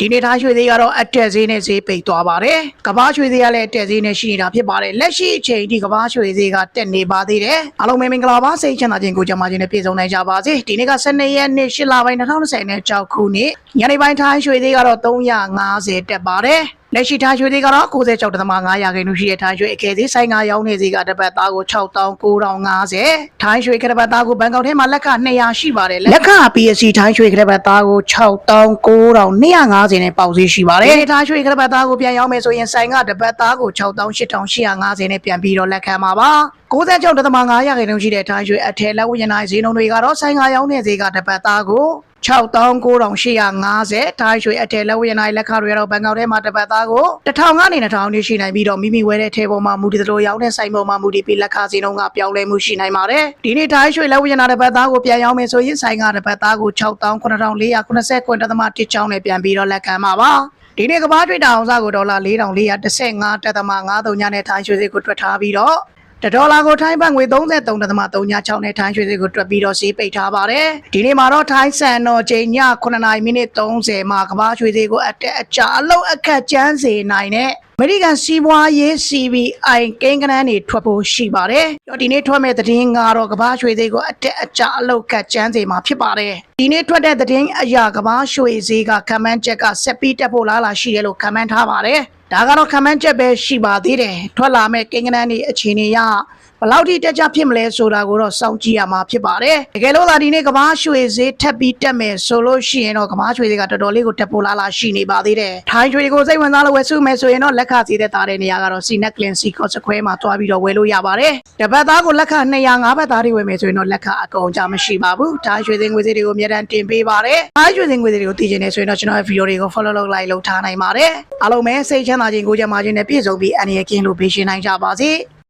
ဒီနေ့ထားရွှေသေးကတော့အတက်ဈေးနဲ့ဈေးပိတ်သွားပါတယ်ကဘာရွှေသေးကလည်းအတက်ဈေးနဲ့ရှိနေတာဖြစ်ပါတယ်လက်ရှိအချိန်ဒီကဘာရွှေသေးကတက်နေပါသေးတယ်အားလုံးမင်္ဂလာပါစိတ်ချမ်းသာခြင်းကိုကြမှာခြင်းနဲ့ပြည့်စုံနိုင်ကြပါစေဒီနေ့က12ရက်နေ့8လပိုင်း2020နဲ့6ခုနှစ်ညနေပိုင်းထားရွှေသေးကတော့350တက်ပါတယ်လက်ရှိထားရွှေသေးကတော့96.5ရာခိုင်နှုန်းရှိတဲ့ထားရွှေအကယ်သေးဆိုင်ကရောင်းနေစီကတစ်ပတ်သားကို6950ထားရွှေကတစ်ပတ်သားကိုဘန်ကောက်ထဲမှာလက်ခ200ရှိပါတယ်လက်ခ PSC ထားရွှေကတစ်ပတ်သားကို6950နဲ့ပေါက်ဈေးရှိပါတယ်ဒီထားရွှေကတစ်ပတ်သားကိုပြန်ရောင်းမယ်ဆိုရင်ဆိုင်ကတစ်ပတ်သားကို68,850နဲ့ပြန်ပြီးတော့လက်ခံပါပါ96.5ရာခိုင်နှုန်းရှိတဲ့ထားရွှေအထည်လက်ဝတ်ရနိုင်ဈေးနှုန်းတွေကတော့ဆိုင်ကရောင်းနေစီကတစ်ပတ်သားကို69,850ထားရွှေအထည်လက်ဝတ်ရနိုင်လက်ခတွေကတော့ဘန်ကောက်ထဲမှာတစ်ပတ်သားကို1000ကနေ2000တိရှိနိုင်ပြီးတော့မိမိဝယ်တဲ့အထည်ပေါ်မှာမူတည်သလိုရောင်းတဲ့ဆိုင်ပေါ်မှာမူတည်ပြီးလက်ခဈေးနှုန်းကပြောင်းလဲမှုရှိနိုင်ပါတယ်ဒီနေ့ထားရွှေလက်ဝတ်ရနိုင်တစ်ပတ်သားကိုပြန်ရောင်းမယ်ဆိုရင်ဆိုင်ကတစ်ပတ်သားကို69,489.1ချောင်းနဲ့ပြန်ပြီးတော့လက်ခံပါပါဒီနေ့ကဘာတွေ့တာအောင်စားကိုဒေါ်လာ4,415.53ညနဲ့ထိုင်းရွှေဈေးကိုတွက်ထားပြီးတော့ဒေါ်လာကိုထိုင်းဘတ်ငွေ33.36နဲ့ထိုင်းရွှေဈေးကိုတွက်ပြီးတော့ဈေးပိတ်ထားပါတယ်ဒီနေ့မှာတော့ထိုင်းစံတော်ချိန်ည9:30မှာကဘာရွှေဈေးကိုအတက်အကျအလုံးအခက်ကျန်းစေနိုင်တဲ့အမေရိကန်စီးပွားရေး CBI ကိန်းဂဏန်းတွေထွက်ဖို့ရှိပါတယ်ဒီနေ့ထွက်မဲ့သတင်းကတော့ကဘာရွှေဈေးကိုအတက်အကျအလုံးအခက်ကျန်းစေမှာဖြစ်ပါတယ်ဒီနေ့ထွက်တဲ့သတင်းအရာကဘာရွှေဈေးကခန့်မှန်းချက်ကဆက်ပြီးတက်ဖို့လားလာရှိတယ်လို့ခန့်မှန်းထားပါတယ်ဒါကတော့ခန့်မှန်းချက်ပဲရှိပါသေးတယ်ထွက်လာမဲ့ကိန်းဂဏန်းတွေအခြေအနေရဘယ်လောက်ထိတက်ကြဖြစ်မလဲဆိုတာကိုတော့စောင့်ကြည့်ရမှာဖြစ်ပါတယ်တကယ်လို့သာဒီနေ့ကဘာရွှေဈေးထပ်ပြီးတက်မယ်ဆိုလို့ရှိရင်တော့ကဘာရွှေဈေးကတော်တော်လေးကိုတက်ဖို့လားလာရှိနေပါသေးတယ်ထိုင်းရွှေကိုစိတ်ဝင်စားလို့ဝယ်စုမယ်ဆိုရင်တော့လက်ခဈေးသက်သာတဲ့နေရာကတော့ Cnet Clean Sea Cost Square မှာတွားပြီးတော့ဝယ်လို့ရပါတယ်တပတ်သားကိုလက်ခ205ဘတ်သားတွေဝယ်မယ်ဆိုရင်တော့လက်ခအကုန်ကြမရှိပါဘူးထိုင်းရွှေဈေးငွေဈေးတွေကိုအများတန်းတင်ပေးပါတယ်ထိုင်းရွှေဈေးငွေဈေးတွေကိုသိချင်နေဆိုရင်တော့ကျွန်တော်ရဲ့ video တွေကို follow လုပ်လိုက်လုပ်ထားနိုင်ပါတယ်အားလုံးပဲစိတ်ချမ်းသာခြင်းကိုကြမှာခြင်းနဲ့ပြည့်စုံပြီးအနေရကင်းလို့ပေးရှင်နိုင်ကြပါစေ